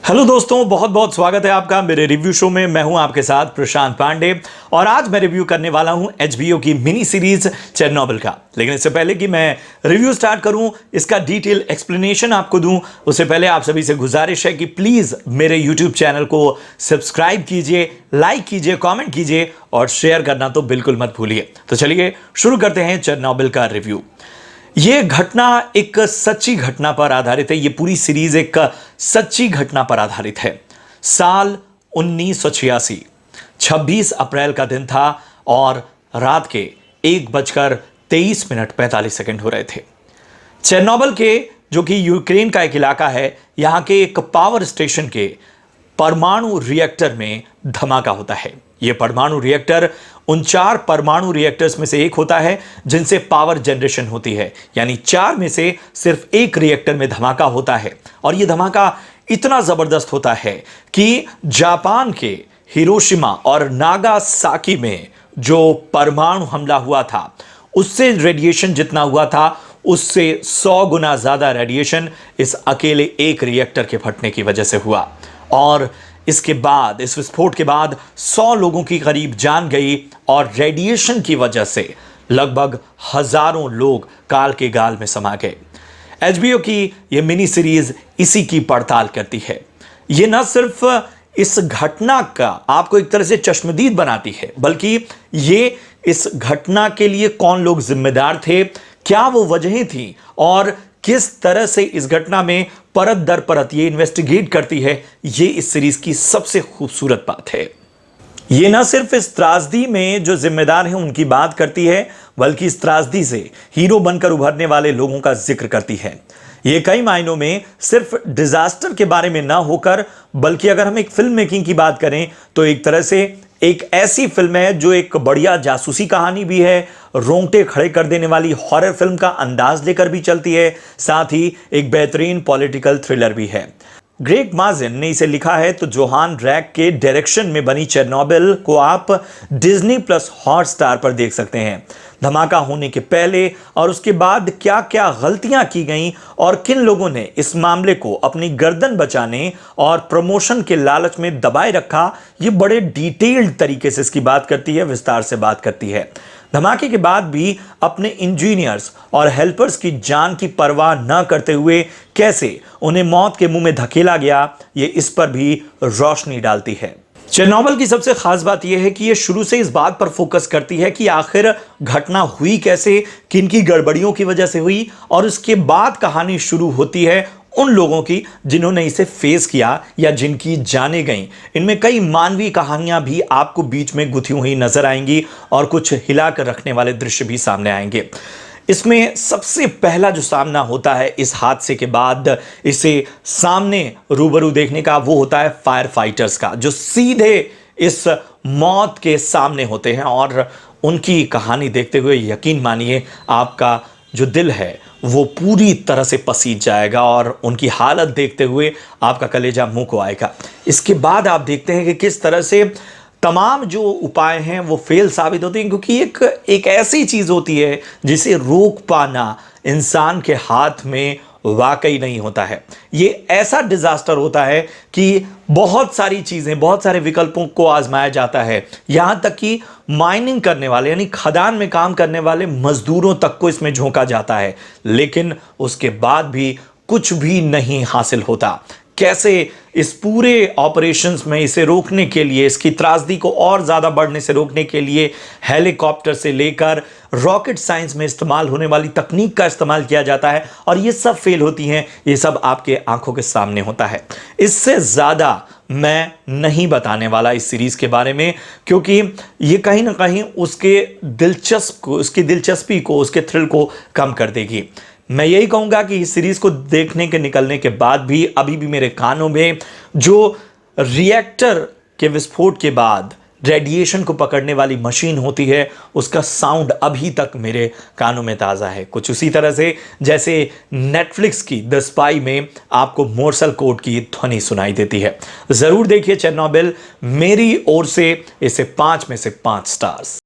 Hello दोस्तों, बहुत बहुत स्वागत है आपका मेरे रिव्यू शो में। मैं हूं आपके साथ प्रशांत पांडे और आज मैं रिव्यू करने वाला हूं एचबीओ की मिनी सीरीज चेरनोबिल का। लेकिन इससे पहले कि मैं रिव्यू स्टार्ट करूं, इसका डिटेल एक्सप्लेनेशन आपको दूं, उससे पहले आप सभी से गुजारिश है कि प्लीज मेरे यूट्यूब चैनल को सब्सक्राइब कीजिए, लाइक कीजिए, कॉमेंट कीजिए और शेयर करना तो बिल्कुल मत भूलिए। तो चलिए शुरू करते हैं चेरनोबिल का रिव्यू। यह घटना एक सच्ची घटना पर आधारित है। यह पूरी सीरीज एक सच्ची घटना पर आधारित है। साल 1986, 26 अप्रैल का दिन था और रात के 1:23:45 हो रहे थे। चेरनोबिल के, जो कि यूक्रेन का एक इलाका है, यहां के एक पावर स्टेशन के परमाणु रिएक्टर में धमाका होता है। यह परमाणु रिएक्टर उन 4 परमाणु रिएक्टर्स में से एक होता है जिनसे पावर जनरेशन होती है, यानी 4 में से सिर्फ एक रिएक्टर में धमाका होता है। और यह धमाका इतना जबरदस्त होता है कि जापान के हिरोशिमा और नागासाकी में जो परमाणु हमला हुआ था, उससे रेडिएशन जितना हुआ था, उससे 100 गुना ज्यादा रेडिएशन इस अकेले एक रिएक्टर के फटने की वजह से हुआ। और इसके बाद, इस विस्फोट के बाद 100 लोगों की करीब जान गई और रेडिएशन की वजह से लगभग हजारों लोग काल के गाल में समा गए। एचबीओ की यह मिनी सीरीज इसी की पड़ताल करती है। यह न सिर्फ इस घटना का आपको एक तरह से चश्मदीद बनाती है, बल्कि ये इस घटना के लिए कौन लोग जिम्मेदार थे, क्या वो वजहें थी और किस तरह से इस घटना में परत दर परत ये इन्वेस्टिगेट करती है। ये इस सीरीज की सबसे खूबसूरत बात है। ये ना सिर्फ इस त्रासदी में जो जिम्मेदार हैं उनकी बात करती है, बल्कि इस त्रासदी से हीरो बनकर उभरने वाले लोगों का जिक्र करती है। ये कई मायनों में सिर्फ डिजास्टर के बारे में ना होकर, बल्कि अगर हम एक फिल्म मेकिंग की बात करें तो एक तरह से एक ऐसी फिल्म है जो एक बढ़िया जासूसी कहानी भी है, रोंगटे खड़े कर देने वाली हॉरर फिल्म का अंदाज लेकर भी चलती है, साथ ही एक बेहतरीन पॉलिटिकल थ्रिलर भी है। ग्रेग माजिन ने इसे लिखा है, तो जोहान रैक के डायरेक्शन में बनी चेरनोबिल को आप डिज्नी प्लस हॉटस्टार पर देख सकते हैं। धमाका होने के पहले और उसके बाद क्या क्या गलतियां की गईं और किन लोगों ने इस मामले को अपनी गर्दन बचाने और प्रमोशन के लालच में दबाए रखा, ये बड़े डिटेल्ड तरीके से इसकी बात करती है, विस्तार से बात करती है। धमाके के बाद भी अपने इंजीनियर्स और हेल्पर्स की जान की परवाह न करते हुए कैसे उन्हें मौत के मुंह में धकेला गया, ये इस पर भी रोशनी डालती है। चेरनोबिल की सबसे खास बात यह है कि यह शुरू से इस बात पर फोकस करती है कि आखिर घटना हुई कैसे, किन की गड़बड़ियों की वजह से हुई, और उसके बाद कहानी शुरू होती है उन लोगों की जिन्होंने इसे फेस किया या जिनकी जानें गईं। इनमें कई मानवीय कहानियां भी आपको बीच में गुथी हुई नजर आएंगी और कुछ हिलाकर रखने वाले दृश्य भी सामने आएंगे। इसमें सबसे पहला जो सामना होता है इस हादसे के बाद इसे सामने रूबरू देखने का, वो होता है फायर फाइटर्स का, जो सीधे इस मौत के सामने होते हैं। और उनकी कहानी देखते हुए यकीन मानिए आपका जो दिल है वो पूरी तरह से पसीज जाएगा और उनकी हालत देखते हुए आपका कलेजा मुंह को आएगा। इसके बाद आप देखते हैं कि किस तरह से तमाम जो उपाय हैं वो फेल साबित होते हैं, क्योंकि एक ऐसी चीज होती है जिसे रोक पाना इंसान के हाथ में वाकई नहीं होता है। ये ऐसा डिजास्टर होता है कि बहुत सारी चीजें, बहुत सारे विकल्पों को आजमाया जाता है, यहां तक कि माइनिंग करने वाले यानी खदान में काम करने वाले मजदूरों तक को इसमें झोंका जाता है, लेकिन उसके बाद भी कुछ भी नहीं हासिल होता। कैसे इस पूरे ऑपरेशंस में इसे रोकने के लिए, इसकी त्रासदी को और ज्यादा बढ़ने से रोकने के लिए हेलीकॉप्टर से लेकर रॉकेट साइंस में इस्तेमाल होने वाली तकनीक का इस्तेमाल किया जाता है और ये सब फेल होती हैं। ये सब आपके आंखों के सामने होता है। इससे ज्यादा मैं नहीं बताने वाला इस सीरीज के बारे में, क्योंकि ये कहीं ना कहीं उसकी दिलचस्पी को, उसके थ्रिल को कम कर देगी। मैं यही कहूंगा कि इस सीरीज को देखने के निकलने के बाद भी अभी भी मेरे कानों में जो रिएक्टर के विस्फोट के बाद रेडिएशन को पकड़ने वाली मशीन होती है, उसका साउंड अभी तक मेरे कानों में ताज़ा है। कुछ उसी तरह से जैसे नेटफ्लिक्स की द स्पाई में आपको मोर्सल कोड की ध्वनि सुनाई देती है। ज़रूर देखिए चेरनोबिल। मेरी ओर से इसे 5 में से 5 स्टार्स।